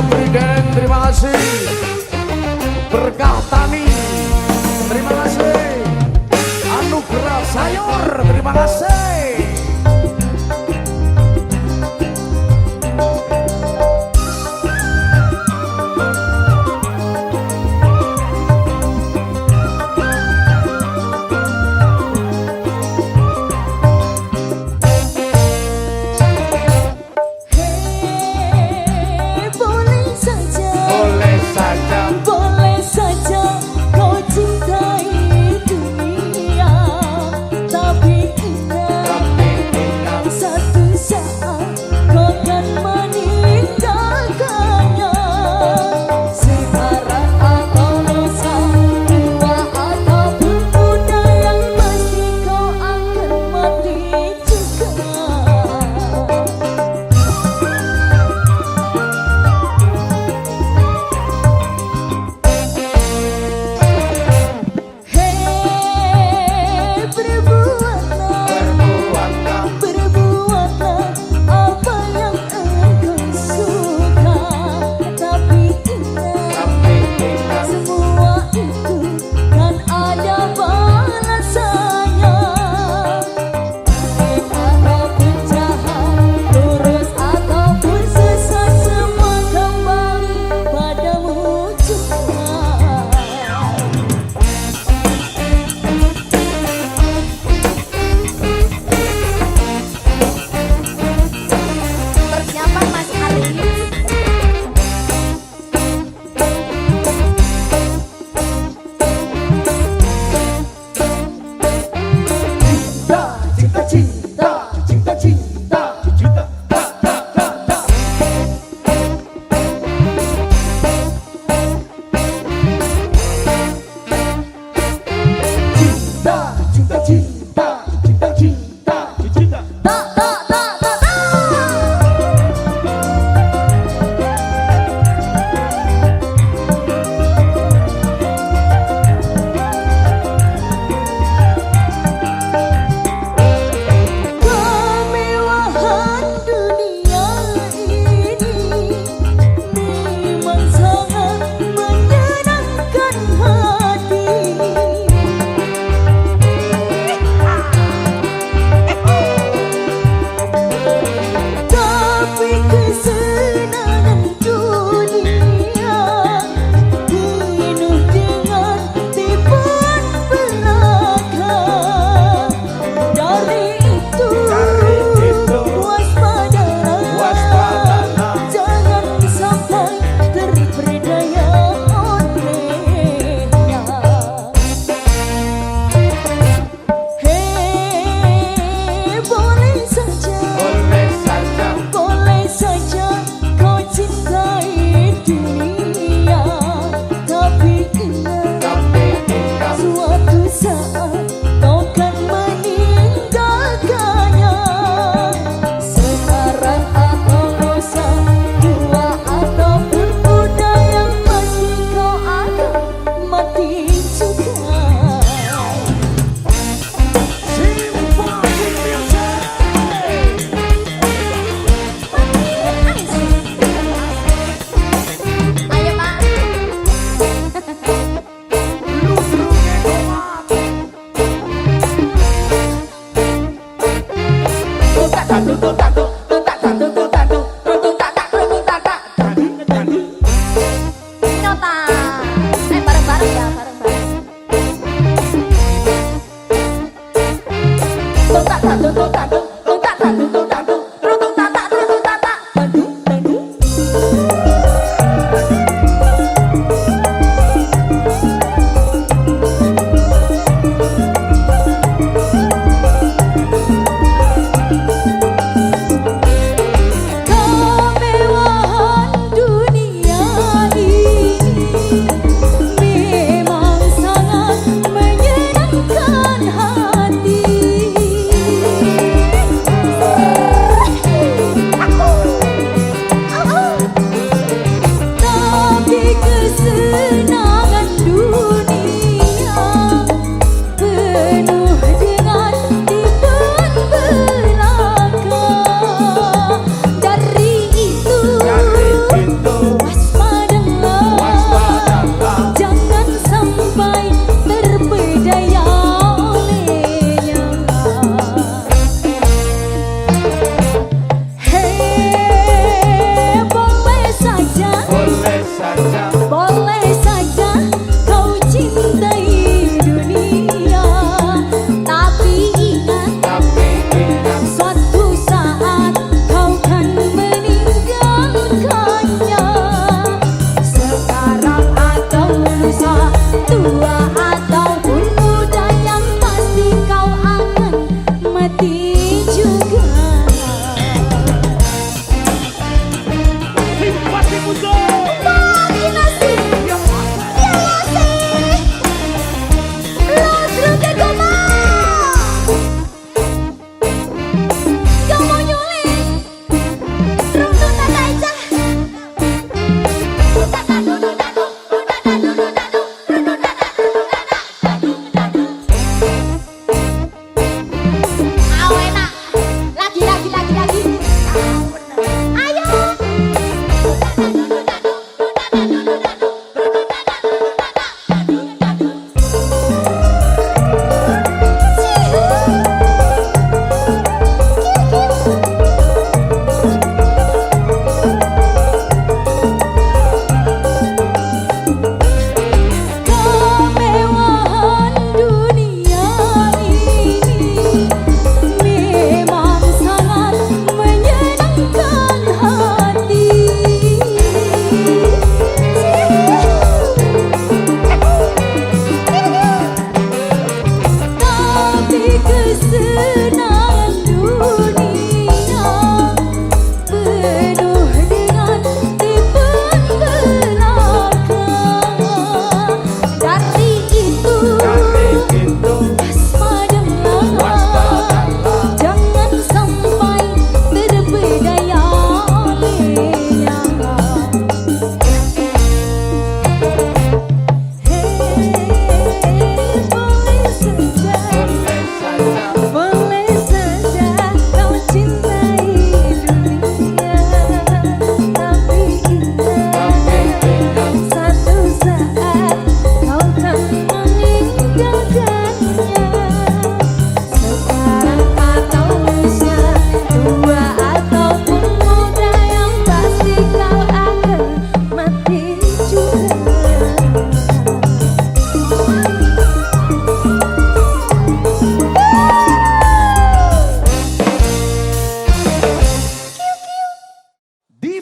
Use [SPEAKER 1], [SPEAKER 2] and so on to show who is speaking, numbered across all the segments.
[SPEAKER 1] Presiden, terima kasih. Berkah Tani, terima kasih. Anugerah Sayur, terima kasih.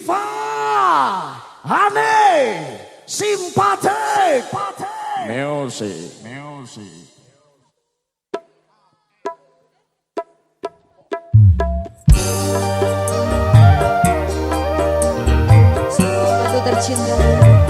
[SPEAKER 1] Diva Hane Simpatik Music.
[SPEAKER 2] Satu tercinta Simpatik Music.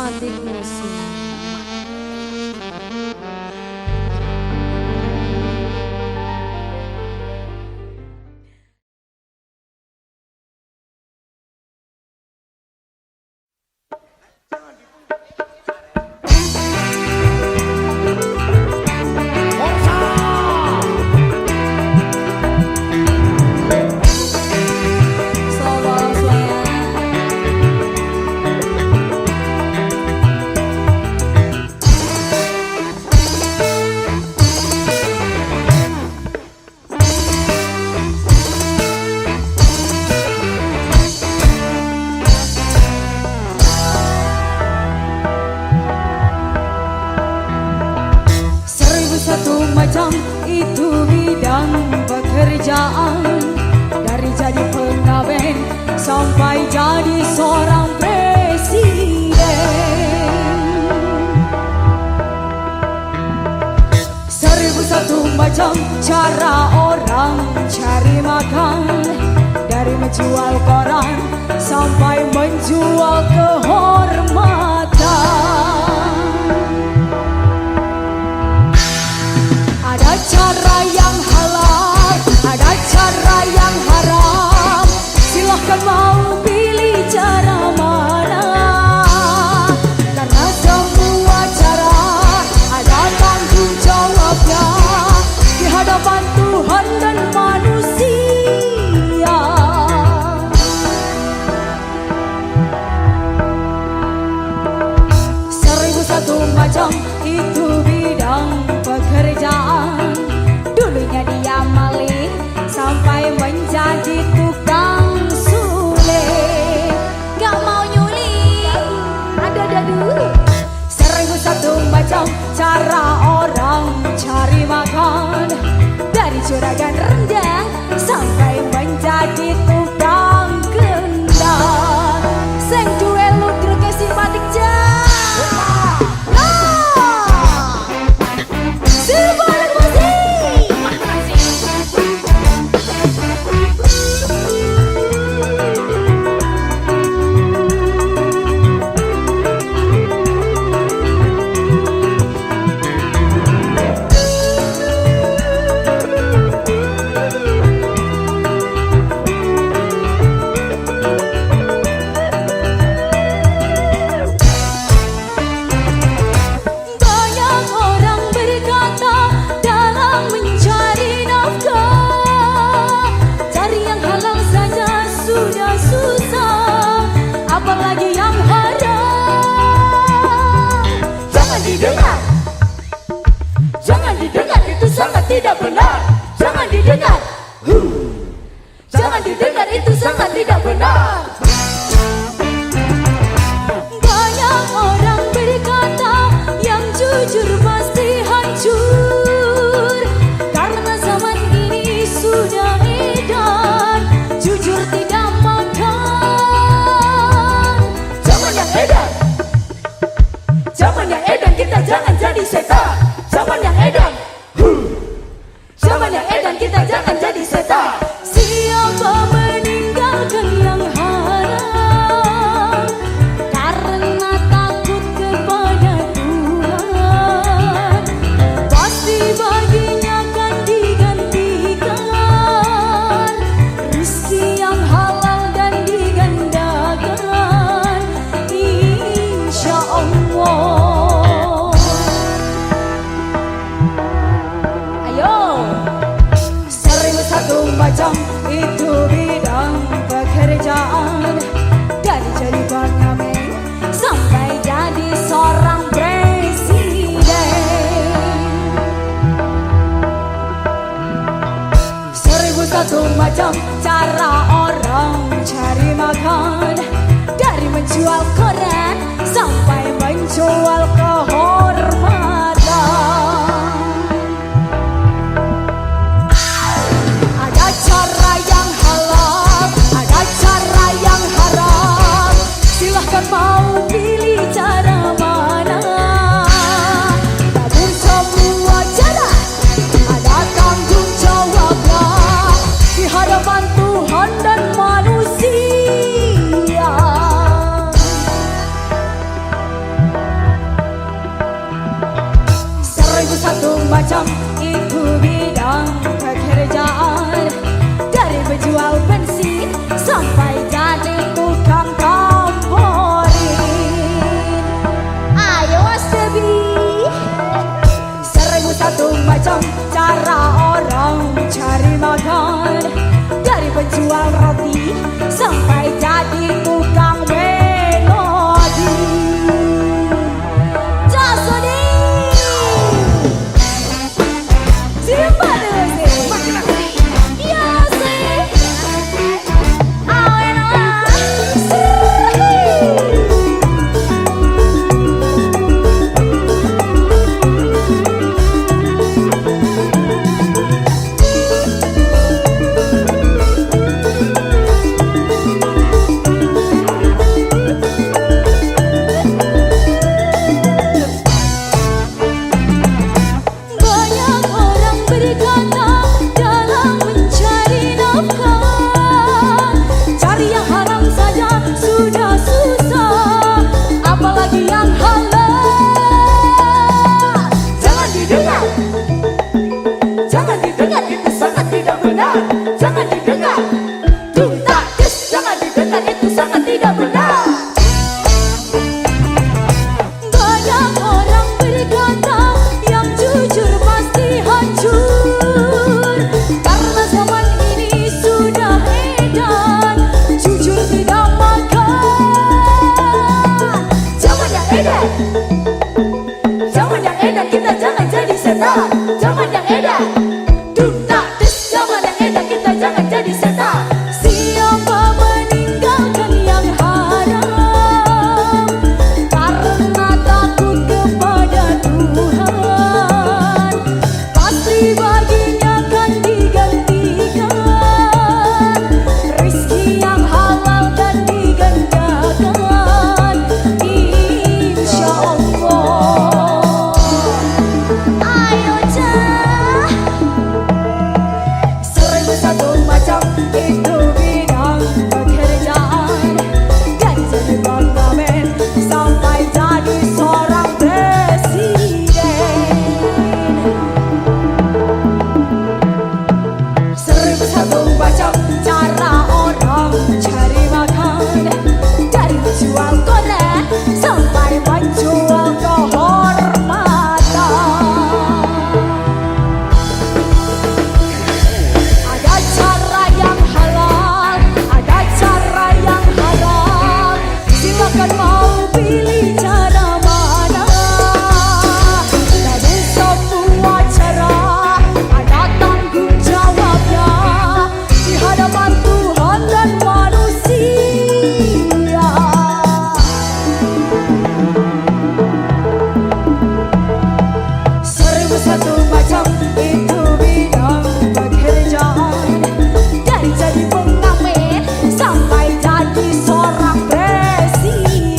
[SPEAKER 2] Karismatik Musik. Macam itu bidang pekerjaan, dari jadi pengamen sampai jadi seorang presiden. 1001 macam cara orang cari makan, dari menjual koran sampai menjual kehormatan. Ada cara yang halal, ada cara yang haram. Silahkan mau pilih cara mana, karena semua cara ada tanggung jawabnya di hadapan Tuhan dan manusia. 1001 macam itu bidang pekerjaan, dulunya dia maling sampai menjadi tukang suling. Gak mau nyuling, ada dulu. 1001 macam cara orang cari makan, dari juragan rendang sampai menjadi tukang kendang. Sing duwe ludruk simpatik jan. Apalagi yang haram, jangan didengar. Jangan didengar, itu sangat tidak benar. Jangan didengar. Jangan didengar, itu sangat tidak benar. Banyak orang berkata yang jujur pasti hancur, karena zaman ini sudah edan jujur tidak makan. Zaman yang edan, kita jangan jadi setan. Zaman yang edan, zaman yang edan, kita jangan jadi setan. Siapa meninggalkan yang haram karena takut kepada Tuhan, pasti baginya akan digantikan rezeki yang halal dan digandakan, insya Allah. Ayo, 1001 macam itu bidang pekerjaan, dari jadi pengamen sampai jadi seorang presiden. 1001 macam cara orang cari makan, dari menjual koran sampai menjual kehormatan. Ada cara yang halal, ada cara yang haram. Silahkan mau pilih cara mana, namun semua cara ada tanggung jawabnya di hadapan Tuhan dan manusia. senar, zaman yang edan. Dum tak des, zaman yang edan, kita jangan jadi senar. Siapa meninggalkan yang haram karena takut kepada Tuhan, pasti baginya kan digantikan rizki yang halal dan digandakan, insya Allah. Ayo cah, 1001 macam itu bidang pekerjaan, dari jadi pengamen sampai jadi seorang presiden. 1001 macam cara orang cari makan, dari menjual koran sampai menjual kehormatan. Ada cara yang halal, ada cara yang haram. Silakan mau pilih cara mana. Dari semua cara ada tanggung jawabnya di hadapan Tuhan dan manusia. 1001 macam itu bidang pekerjaan, dari jadi pengamen sampai jadi seorang presiden.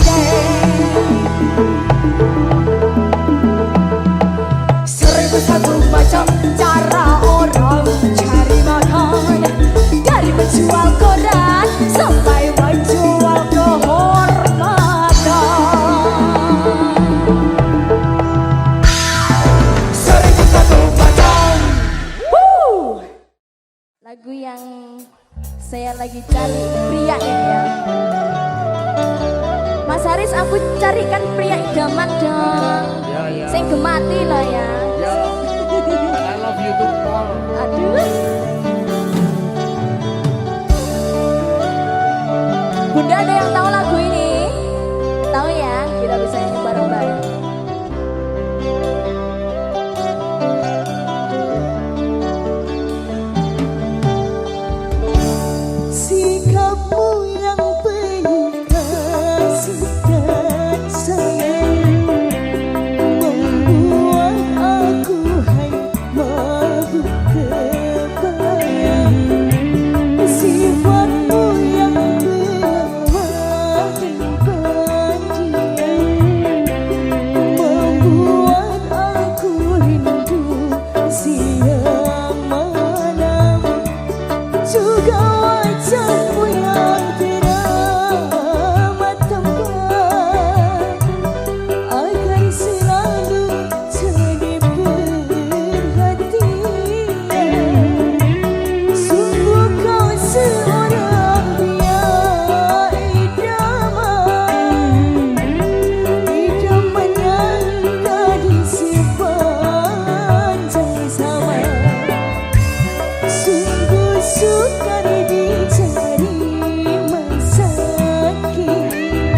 [SPEAKER 2] 1001 macam cara orang cari makan, dari menjual koran sampai menjual kehormatan. 1001 macam. Lagu yang saya lagi cari pria ini ya. Mas Haris, aku carikan pria idaman dong.
[SPEAKER 1] Ya.
[SPEAKER 2] Saya gemati lah ya.
[SPEAKER 1] Ya. I love you too, Paul.
[SPEAKER 2] Aduh. Bunda, ada yang tahu lagu ini? Tahu ya? Kita bisa nyanyi bareng-bareng.
[SPEAKER 3] Sikapmu yang penuh kasih dan sayang membuat aku hai mabuk kebayang. Sifatmu yang berwarna pendiam membuat aku rindu siang malam. Juga wajahmu yang teramat tampan akan selalu jadi perhatian. Sungguh kau seorang pria idaman, idaman yang gadis sepanjang zaman. Sungguh sukar dicari masa kini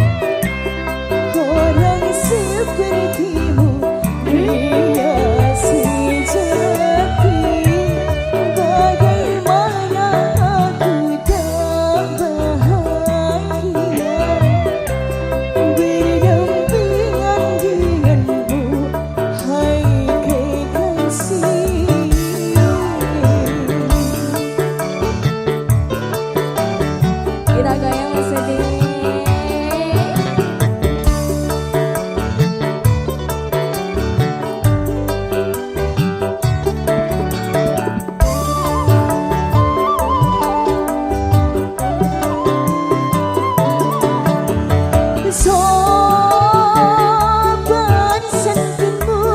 [SPEAKER 3] orang sepertimu, pria sejati. Bagaimana aku tak bahagia berdampingan denganmu, hai kekasih.
[SPEAKER 2] Kita goyang sedih.
[SPEAKER 3] Sopan santunmu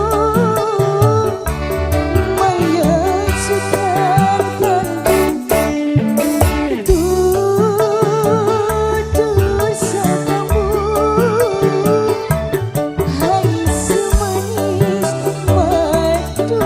[SPEAKER 3] menyejukkan tutur satamu, hai semanis madu.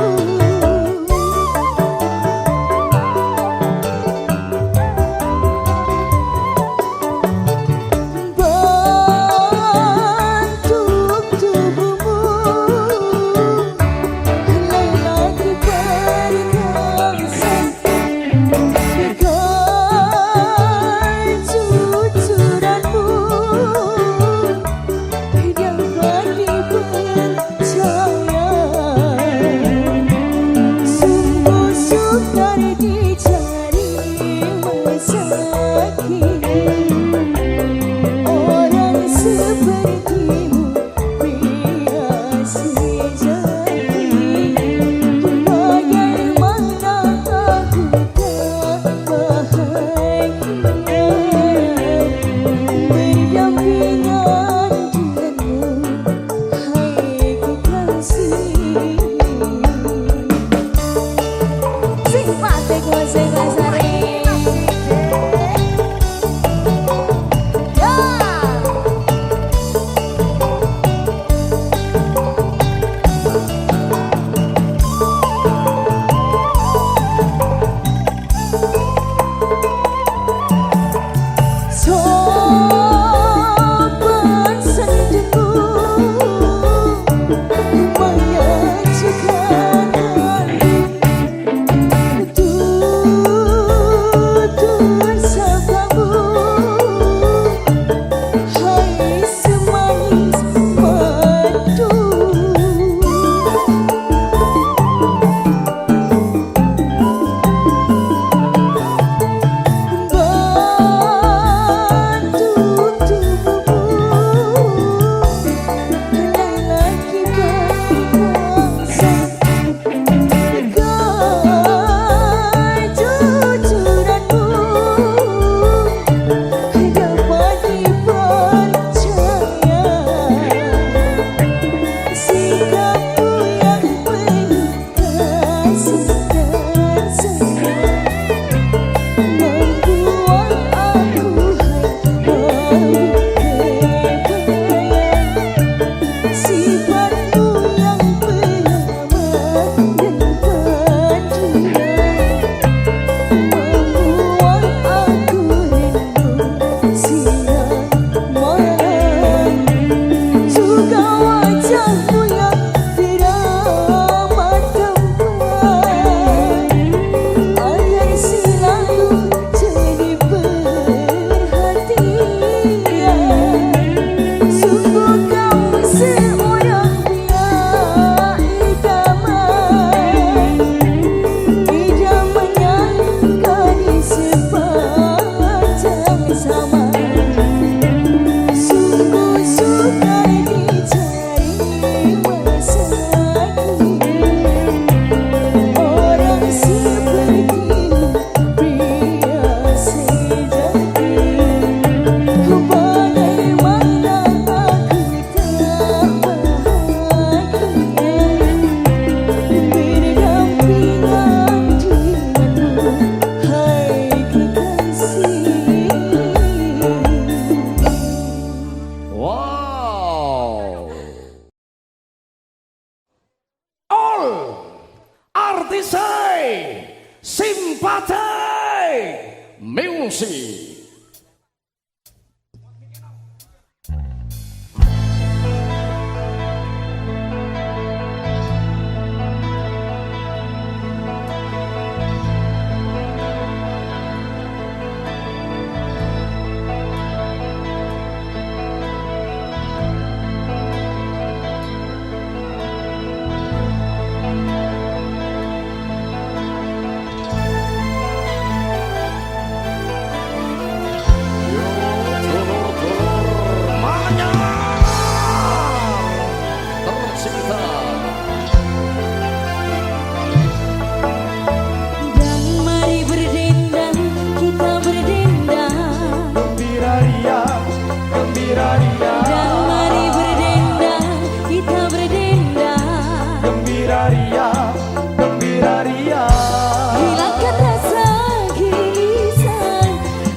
[SPEAKER 1] Music.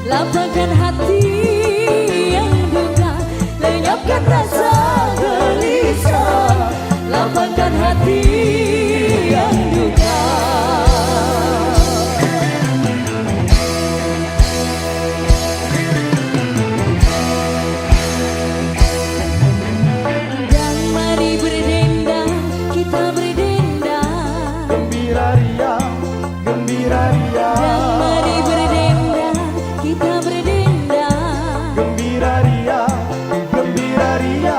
[SPEAKER 2] Lapangkan hati yang duka, lenyapkan rasa gelisah. Lapangkan hati yang duka. Dan mari berdendang, kita berdendang.
[SPEAKER 1] Gembira ria, gembira ria.
[SPEAKER 2] Dan mari berdendang, kita berdendang.
[SPEAKER 1] Gembira ria, gembira ria.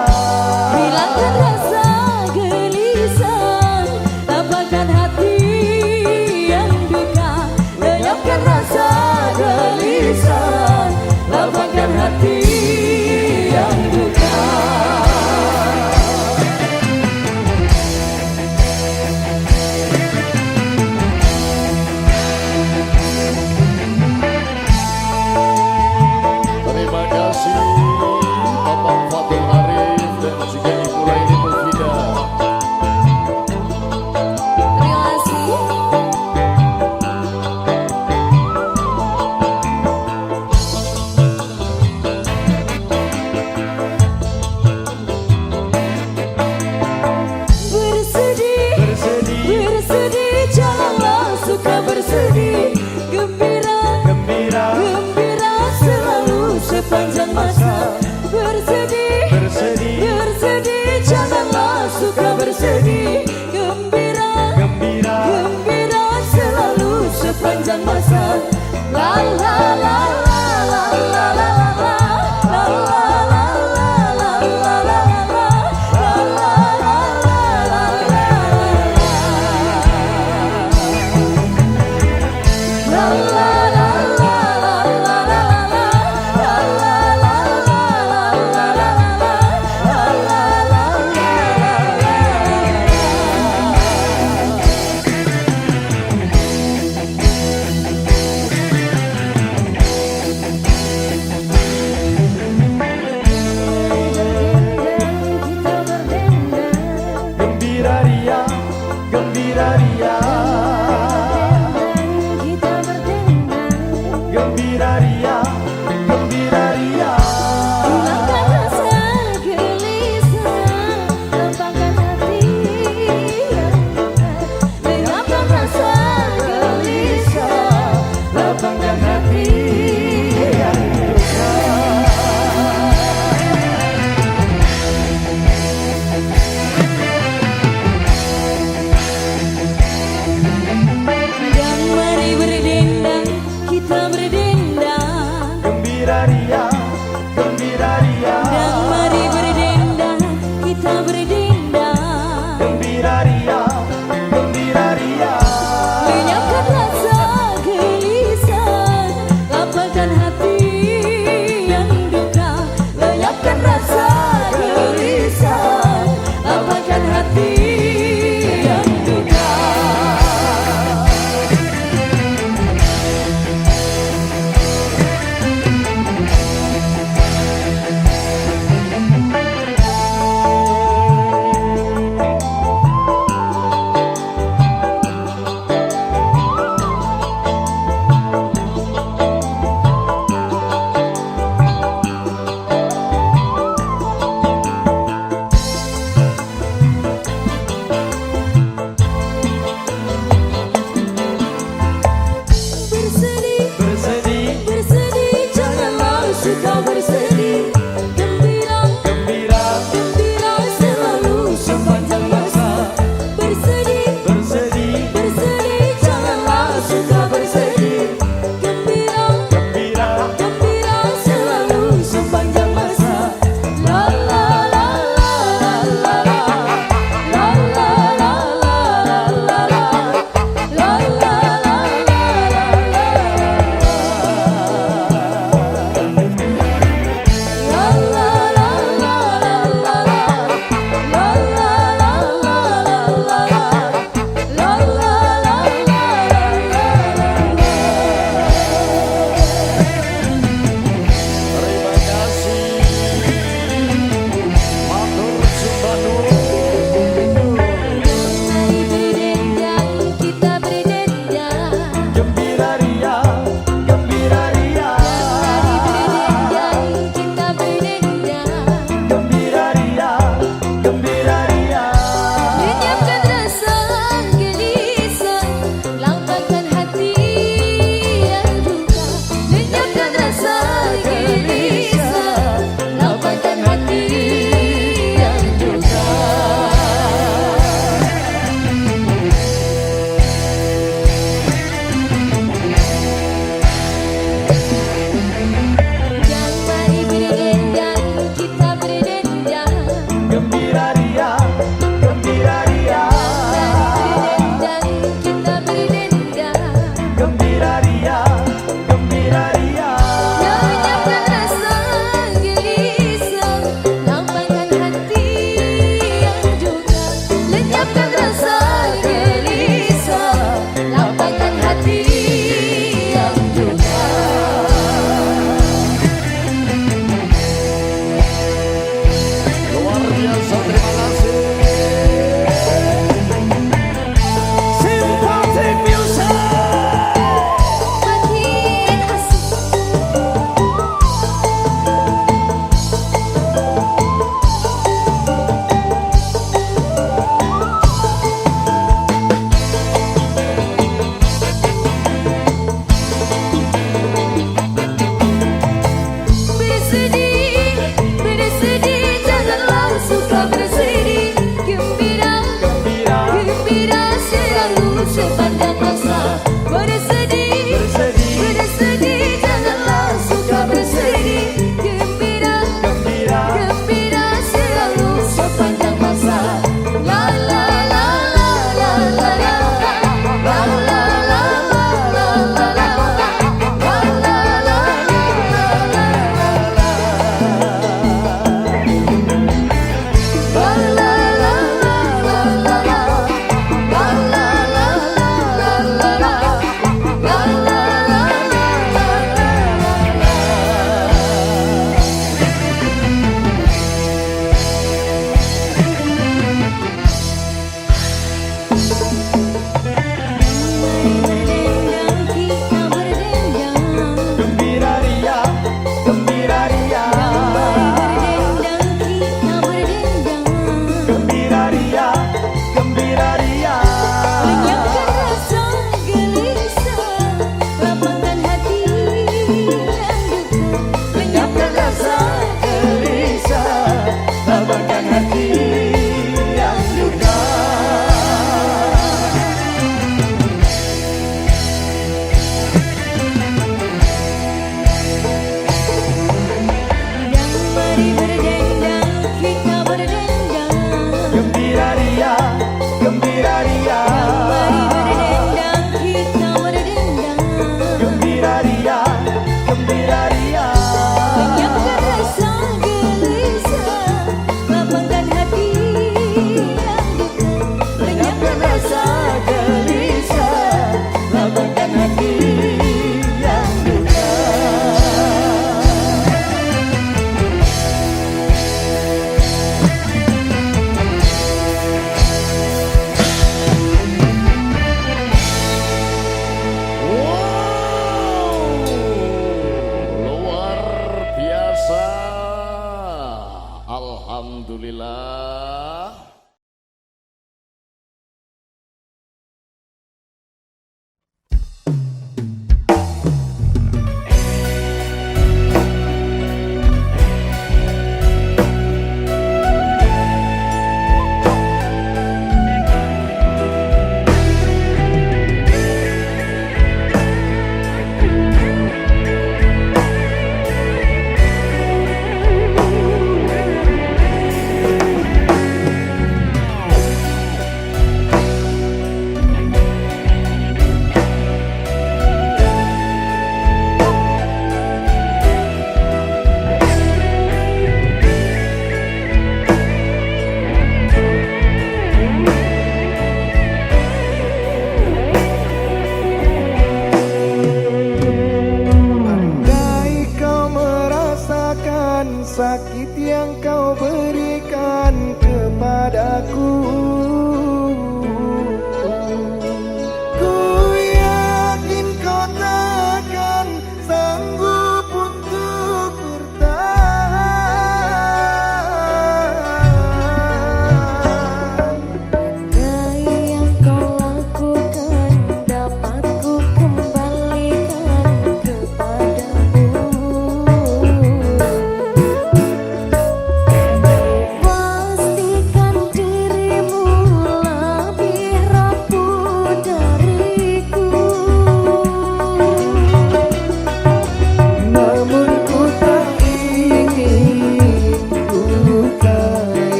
[SPEAKER 4] Alhamdulillah.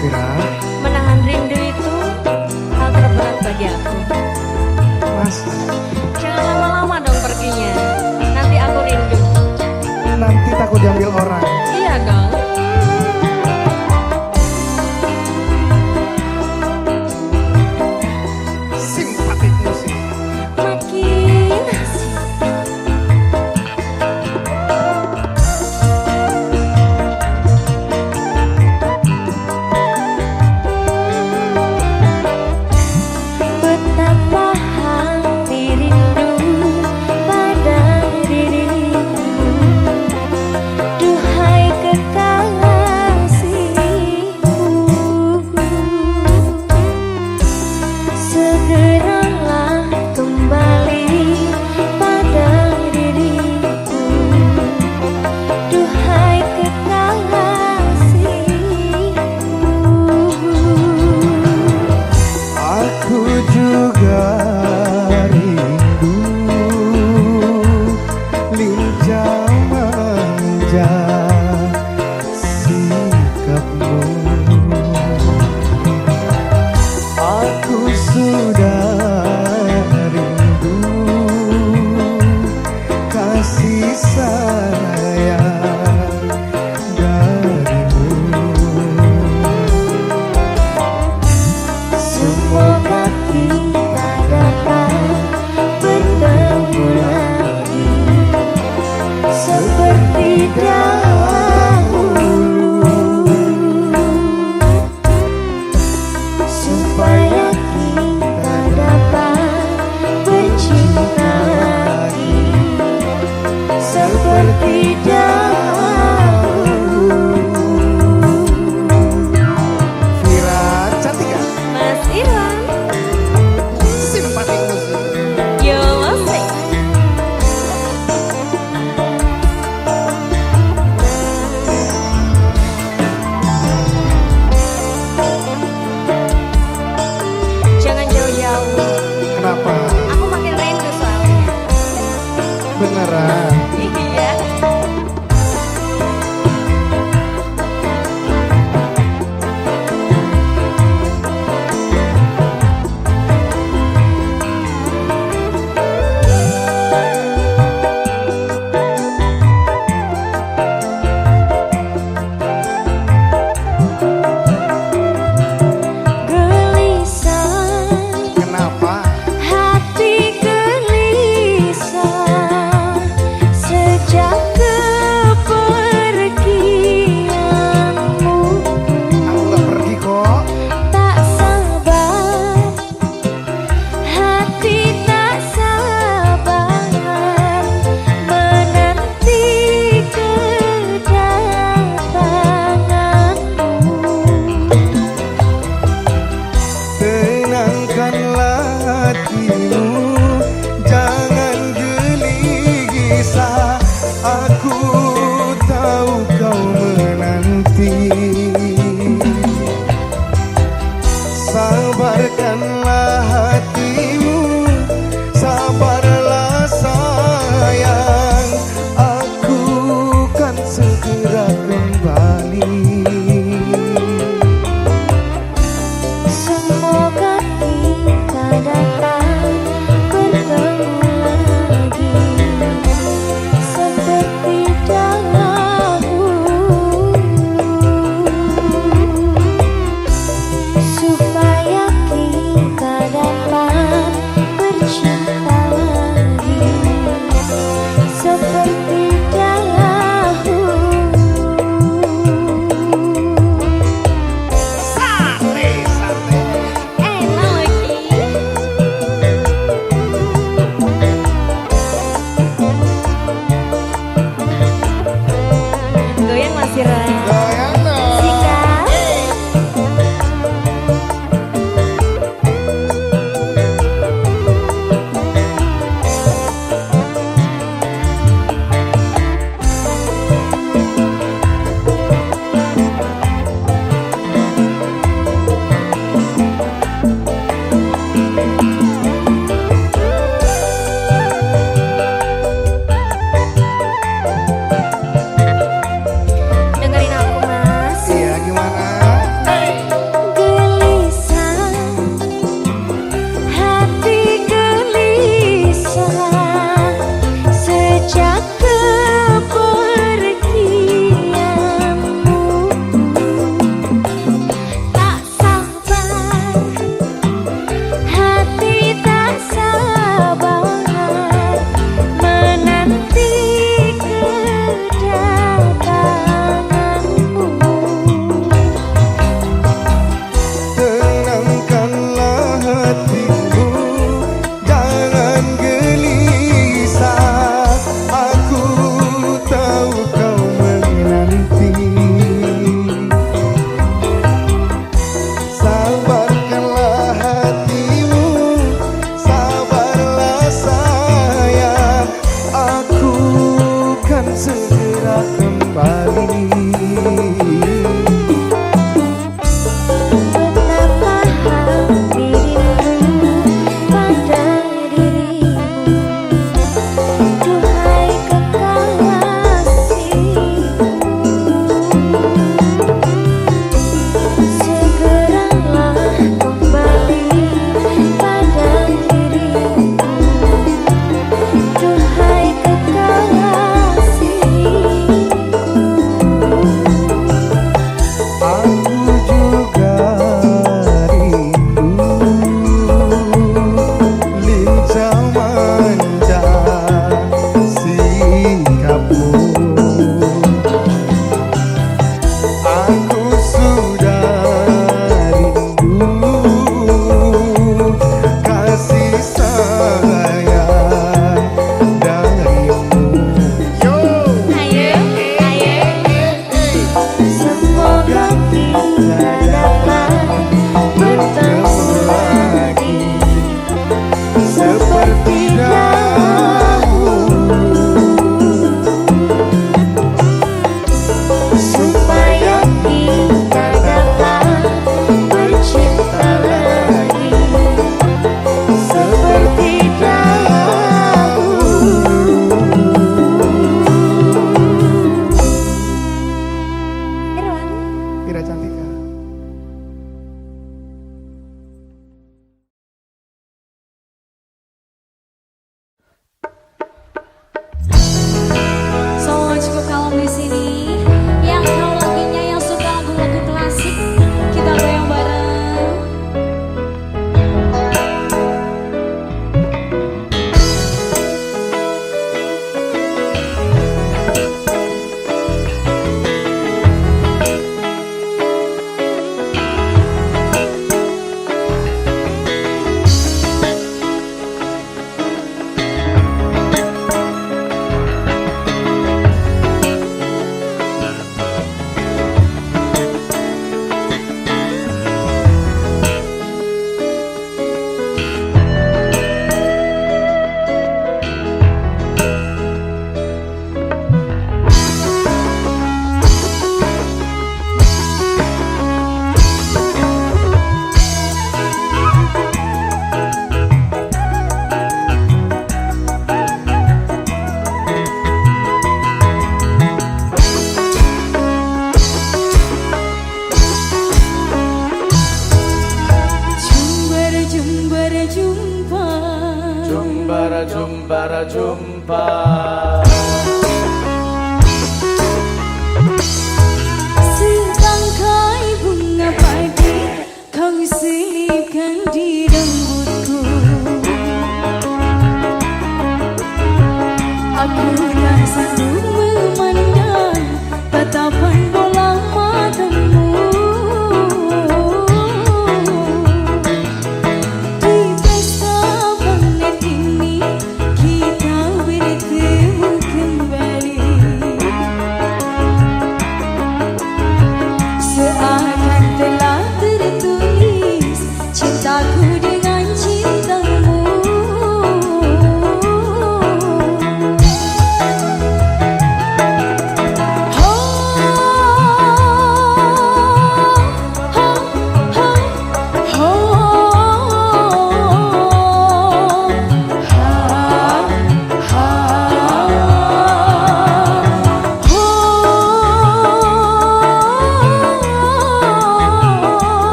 [SPEAKER 1] Vira?
[SPEAKER 2] Menahan rindu itu hal terberat bagi aku.
[SPEAKER 1] Mas,
[SPEAKER 2] Jangan lama-lama dong perginya. Nanti aku rindu.
[SPEAKER 1] nanti takut diambil orang.
[SPEAKER 2] Iya dong.
[SPEAKER 1] Simpatik musik.
[SPEAKER 2] Makin asik.
[SPEAKER 3] Betapa hati rindu pada dirimu. Duhai kekasihku, segeralah kembali pada diriku. Duhai kekasihku,
[SPEAKER 1] Aku juga rindu lincah manja sikapmu. Aku sudah rindu kasih sayang darimu.
[SPEAKER 3] semoga kita dapat bertemu lagi seperti dahulu, supaya kita dapat bercinta lagi seperti dahulu.
[SPEAKER 1] Vira Cantika,
[SPEAKER 2] Mas Irwan.
[SPEAKER 1] simpatik musik.
[SPEAKER 2] Yo musik. Jangan jauh-jauh.
[SPEAKER 1] Kenapa?
[SPEAKER 2] Aku makin rindu soalnya.
[SPEAKER 1] Beneran?
[SPEAKER 2] Iya.
[SPEAKER 3] Gelisah,
[SPEAKER 1] Kenapa?
[SPEAKER 3] hati gelisah sejak kepergianmu.
[SPEAKER 1] Aku gak pergi kok.
[SPEAKER 3] Tak sabar, hati tak sabar menanti kedatanganmu.
[SPEAKER 1] Tenangkanlah hatimu, jangan gelisah. Aku tahu kau menanti. Sabarkanlah hatimu, sabarlah sayang. Aku kan segera kembali.
[SPEAKER 3] Semoga kita dapat bertemu lagi seperti dahulu, supaya kita dapat
[SPEAKER 4] saudara jumpa.
[SPEAKER 2] Setangkai bunga padi kau selipkan di rambutku. Aku tak sanggup memandang tatapan bola matamu. Di pesta panen ini kita bertemu.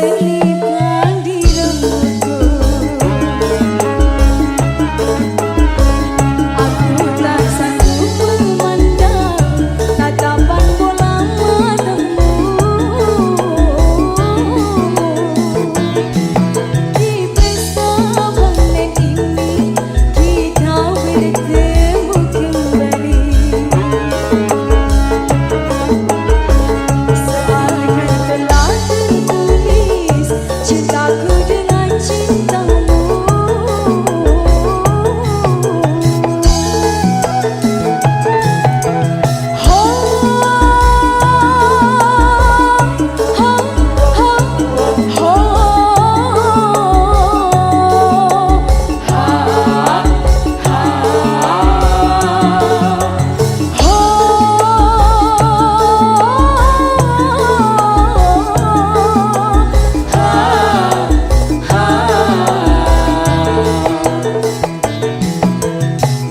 [SPEAKER 2] kelipang di rambutku. Aku tak sanggup memandang tatapan bola matamu. Di pesta panen ini kita bertemu kembali. Seakan telah tertulis cintaku dengan cintamu.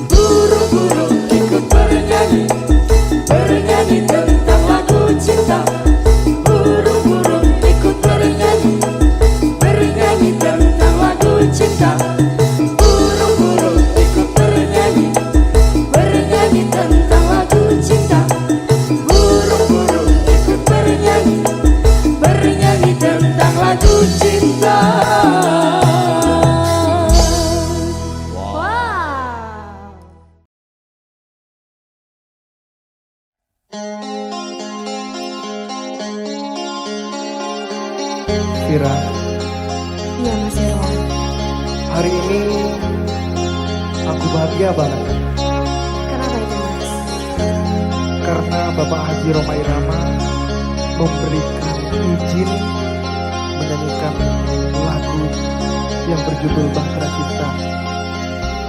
[SPEAKER 2] Burung-burung ikut bernyanyi, bernyanyi tentang lagu cinta. Burung-burung ikut bernyanyi, bernyanyi tentang lagu cinta. Burung-burung ikut bernyanyi, bernyanyi tentang lagu cinta. Burung-burung ikut bernyanyi, bernyanyi tentang lagu cinta. Wow.
[SPEAKER 1] Vira,
[SPEAKER 3] Iya Mas Irwan.
[SPEAKER 1] hari ini aku bahagia banget
[SPEAKER 3] Kenapa itu Mas?
[SPEAKER 1] karena Bapak Haji Rhoma Irama memberikan izin menyanyikan lagu yang berjudul Bahtera Cinta.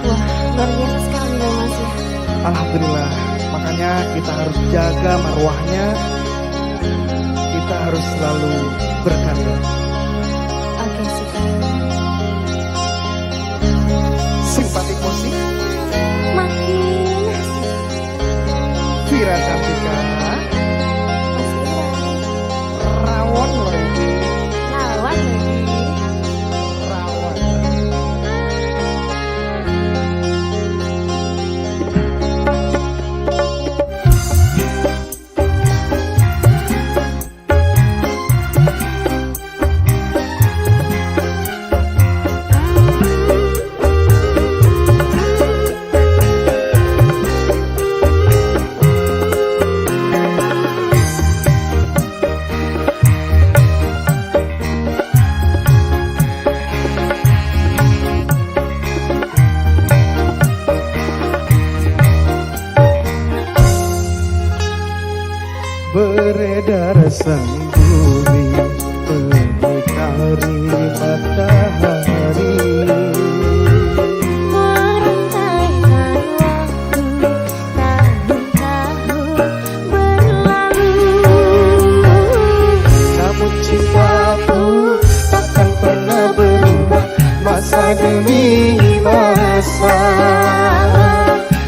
[SPEAKER 3] Wah, luar biasa sekali ya Mas ya.
[SPEAKER 1] Alhamdulillah, makanya kita harus jaga marwahnya. Kita harus selalu berkarya.
[SPEAKER 3] Oke sih.
[SPEAKER 1] Simpatik musik
[SPEAKER 3] Makin asik.
[SPEAKER 1] Vira Cantika,
[SPEAKER 3] Mas Irwan.
[SPEAKER 1] rawon lagi,
[SPEAKER 3] Lawan lagi.
[SPEAKER 1] rawon. Beredar sang bumi mengitari matahari.
[SPEAKER 3] Merantaikan waktu tahun-tahun berlalu.
[SPEAKER 1] Namun cintaku takkan pernah berubah masa demi masa.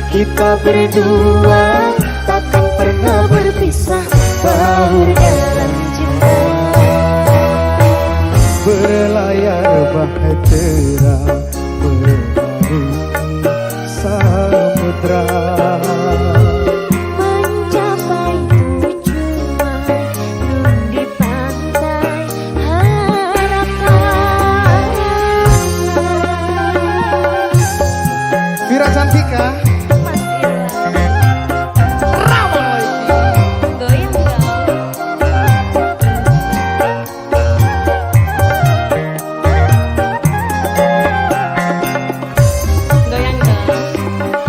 [SPEAKER 1] Kita berdua takkan pernah berpisah bahu dalam cinta. Berlayar bahtera mengarungi samudra.
[SPEAKER 3] Mencapai tujuan nun di pantai harapan.
[SPEAKER 1] Vira Cantika,
[SPEAKER 3] Mas Irwan.
[SPEAKER 1] rawon lagi.
[SPEAKER 3] Goyang dong. Goyang dong.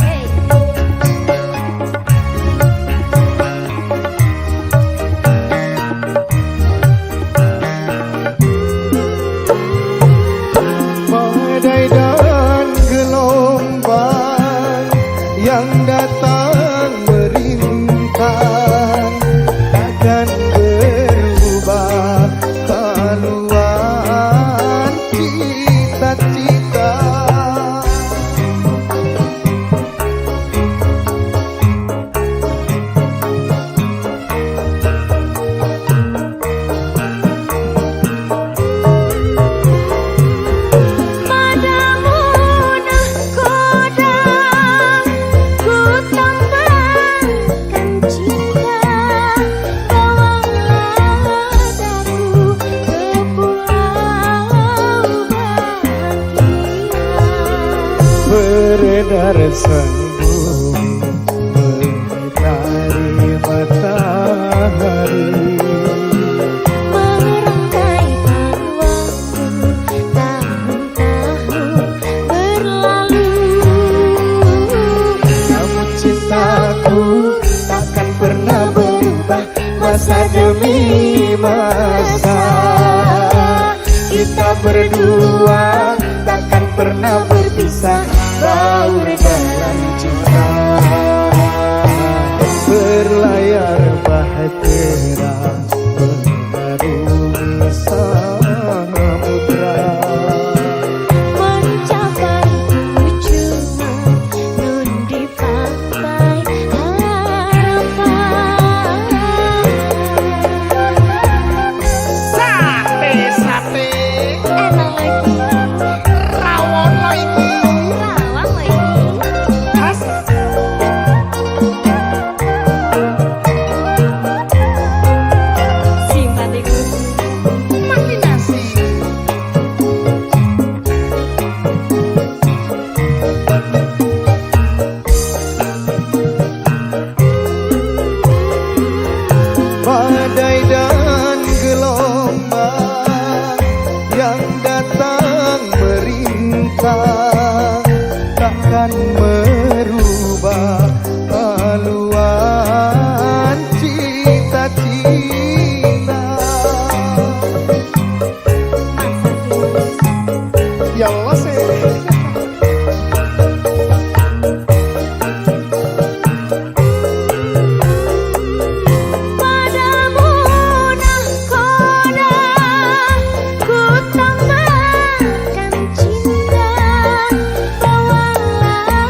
[SPEAKER 3] Hey.
[SPEAKER 1] beredar sang bumi mengitari matahari.
[SPEAKER 3] Merangkaikan waktu tahun-tahun berlalu.
[SPEAKER 1] Namun cintaku takkan pernah berubah masa demi masa. Kita berdua takkan pernah berpisah, baur dalam cinta. Berlayar bahtera mengarungi samudra.
[SPEAKER 3] Mencapai tujuan nun di pantai harapan.
[SPEAKER 1] Sate
[SPEAKER 3] Enak lagi,
[SPEAKER 1] rawon lo ini.
[SPEAKER 3] rawang lagi.
[SPEAKER 1] Khas
[SPEAKER 3] Simpatiku.
[SPEAKER 1] makin nasi. Badai dan gelombang yang datang merintang takkan merubah haluan cita-cita. Ya Allah sih.
[SPEAKER 3] Padamu nahkoda ku tambahkan cinta. Bawalah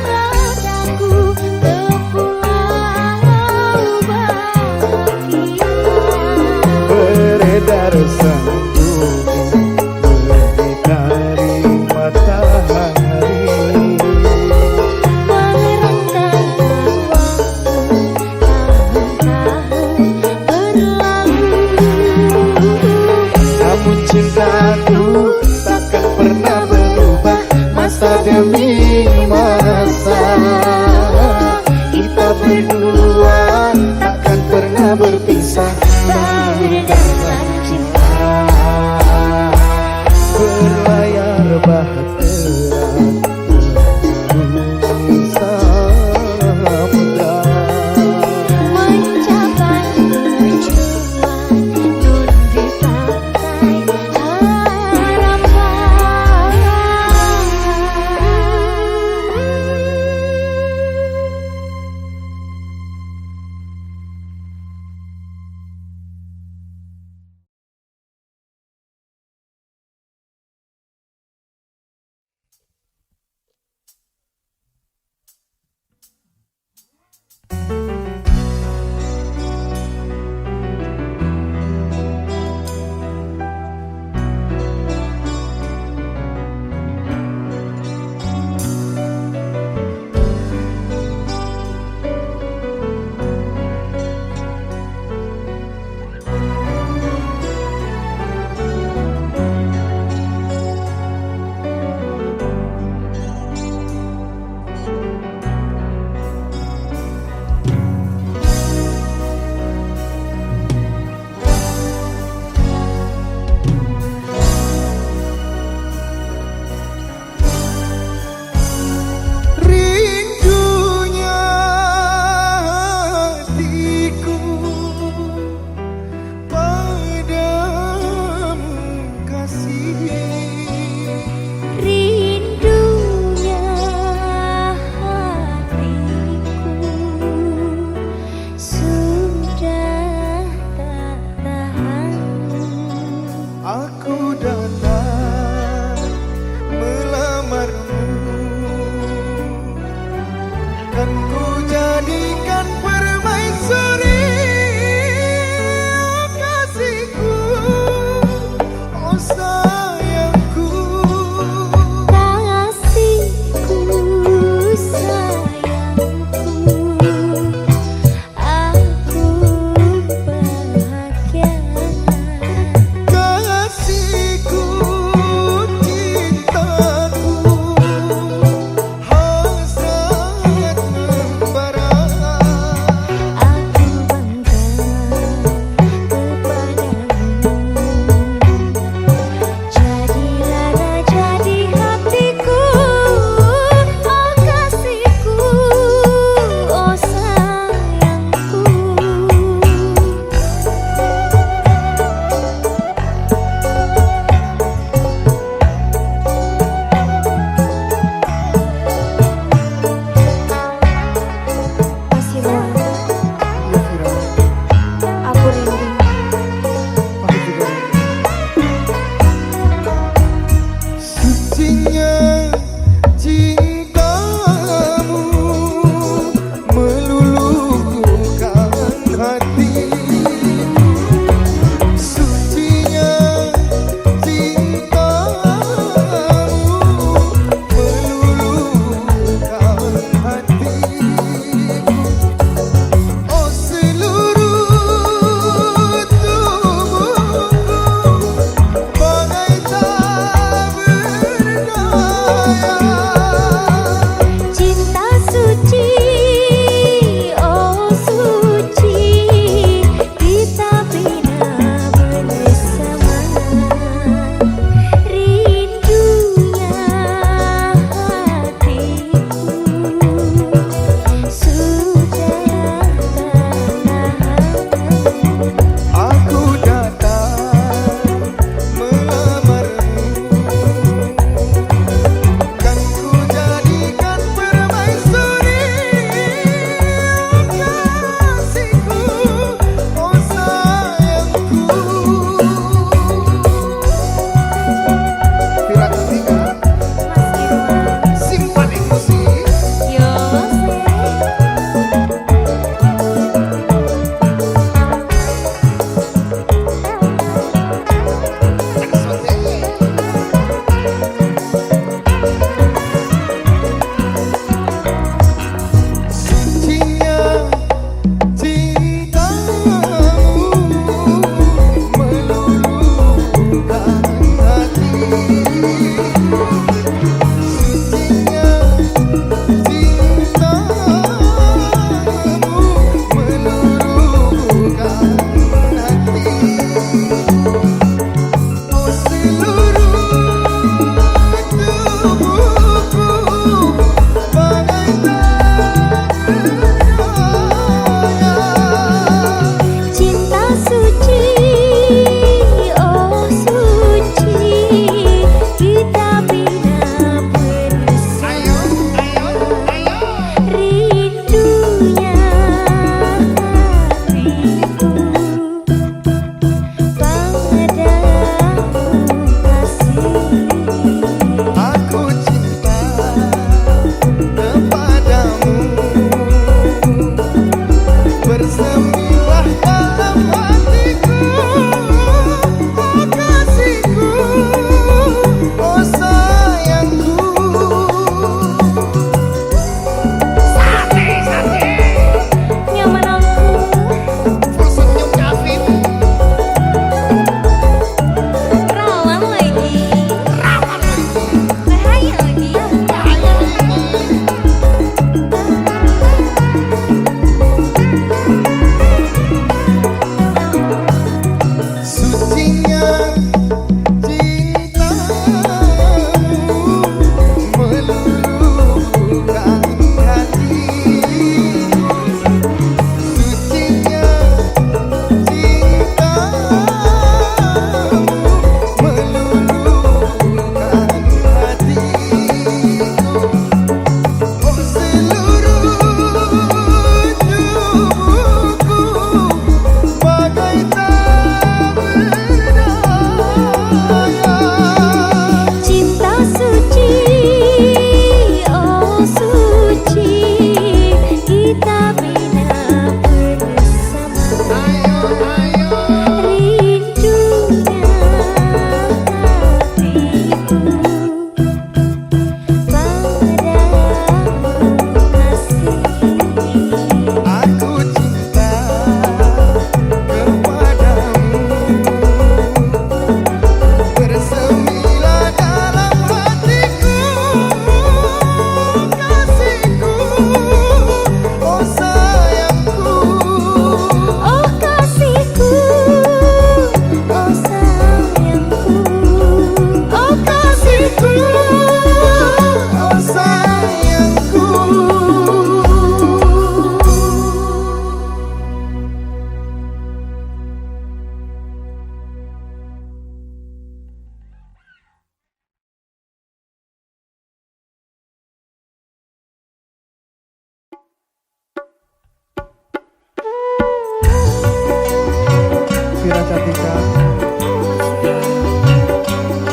[SPEAKER 1] Elvira Cantika.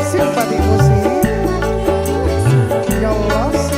[SPEAKER 1] Simpati musik. Ya Allah sih.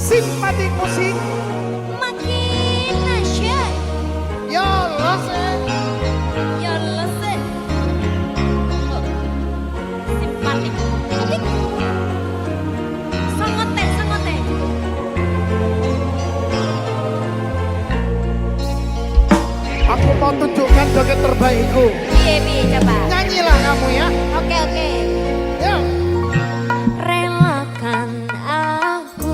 [SPEAKER 1] simpati musik.
[SPEAKER 2] Makin nasyid.
[SPEAKER 1] Ya Allah sih.
[SPEAKER 2] Ya Allah sih. Oh, simpatik. Oke. Sangote, sangote.
[SPEAKER 1] Aku mau tunjukkan joget terbaikku.
[SPEAKER 2] Piye coba.
[SPEAKER 1] Nyanyilah kamu ya.
[SPEAKER 2] Oke.
[SPEAKER 1] Ya.
[SPEAKER 2] Relakan aku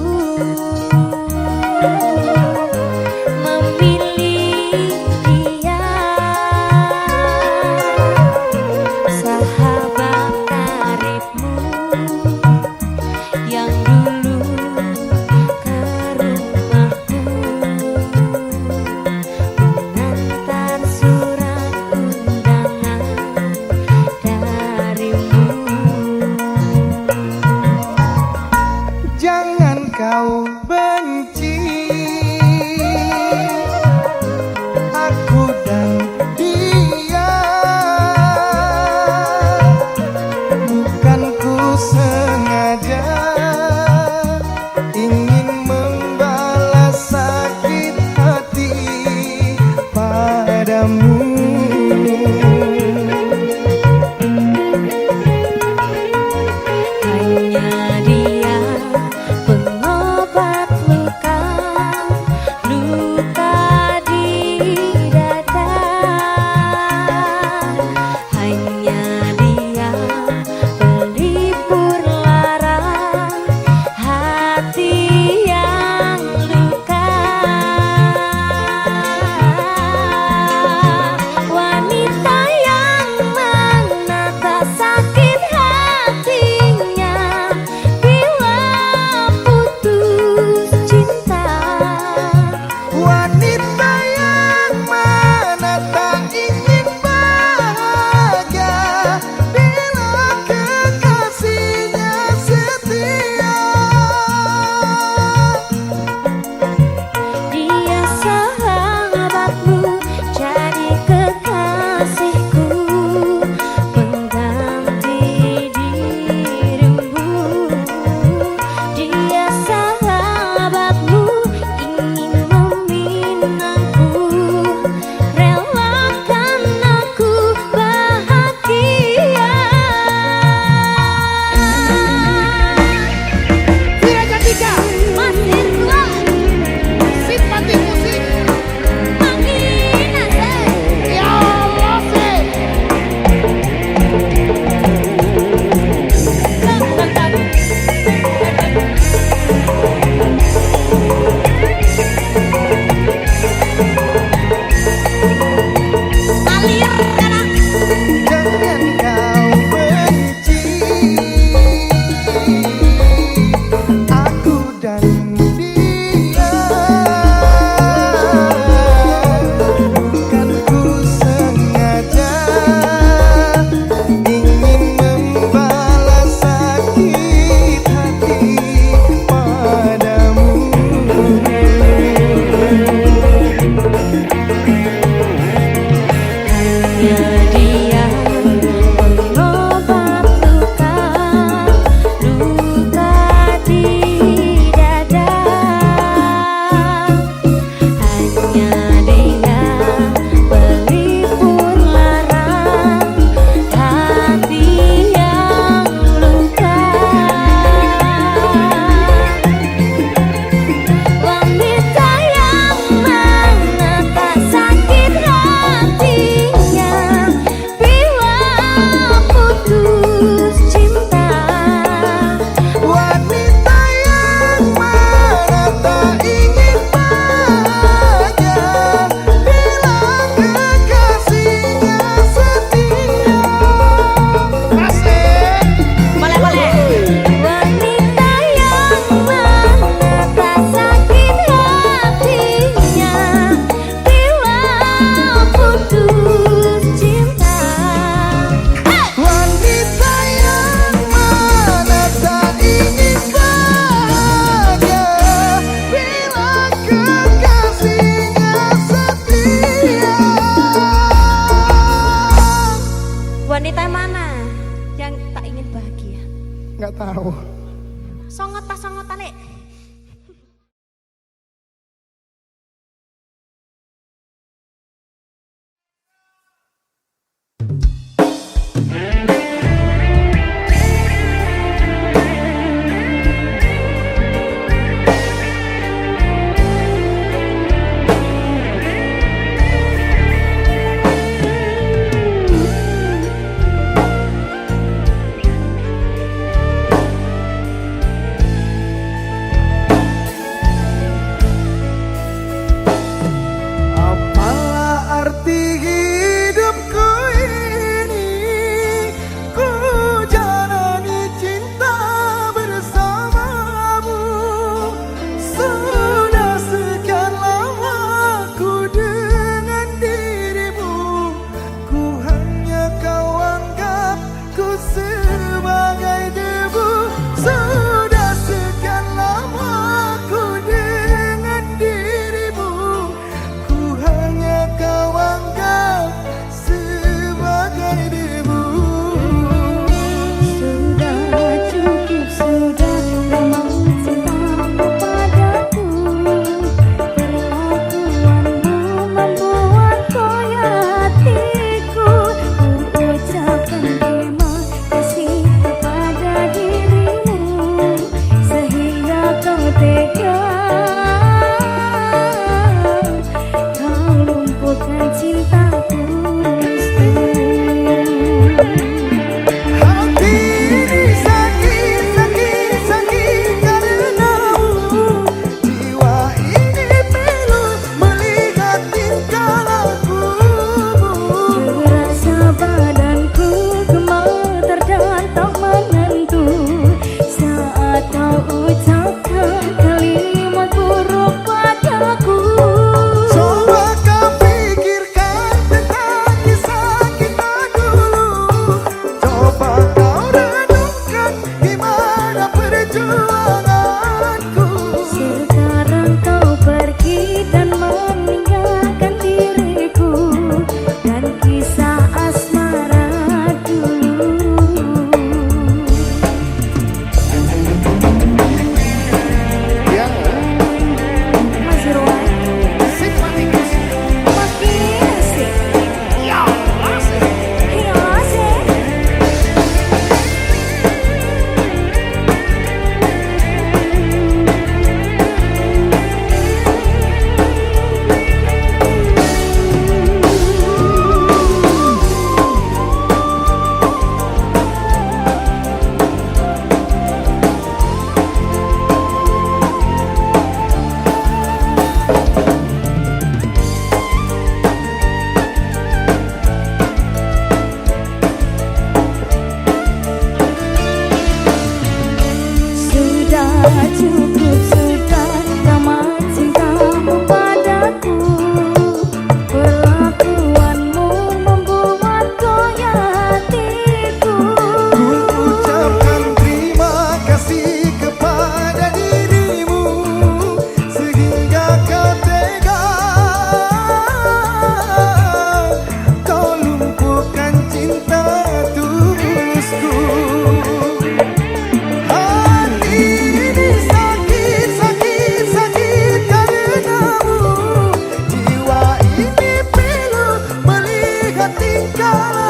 [SPEAKER 2] memilih dia, sahabat karibmu yang dulu ke rumahku mengantar surat undangan darimu.
[SPEAKER 1] Jangan kau benci aku dan dia, bukan ku sengaja ingin membalas sakit hati padamu.
[SPEAKER 2] Hanya dia pengobat luka, luka di dada. Hanya dia pelipur lara hati yang luka. Wanita yang menata sakit hatinya bila putus cinta.
[SPEAKER 1] Wanita yang mana tak ingin bahagia bila kekasihnya setia.
[SPEAKER 2] Dia sahabatmu, jadi kekasihku, pengganti dirimu. Dia sahabatmu, ingin meminangku, relakan aku bahagia.
[SPEAKER 1] Vira Cantika,
[SPEAKER 2] Masih kuat,
[SPEAKER 1] simpati musik.
[SPEAKER 2] makin asik.
[SPEAKER 1] Ya Allah sih.
[SPEAKER 2] Alir sekarang.
[SPEAKER 1] Jangan kau benci aku dan dia, bukan ku sengaja ingin membalas sakit hati padamu.
[SPEAKER 2] Hanya dia pengobat luka, luka di dada. Hanya dia pelipur lara hati yang luka. Wanita yang menata sakit hatinya bila putus cinta.
[SPEAKER 1] Wanita yang mana tak ingin bahagia bila kekasihnya setia. Asik.
[SPEAKER 2] Boleh. Wanita yang menata sakit hatinya bila putus cinta.
[SPEAKER 1] Wanita yang mana tak ingin bahagia bila kekasihnya setia.
[SPEAKER 2] Wanita mana yang tak ingin bahagia?
[SPEAKER 1] Nggak tahu.
[SPEAKER 2] Songot pas songotan
[SPEAKER 1] kala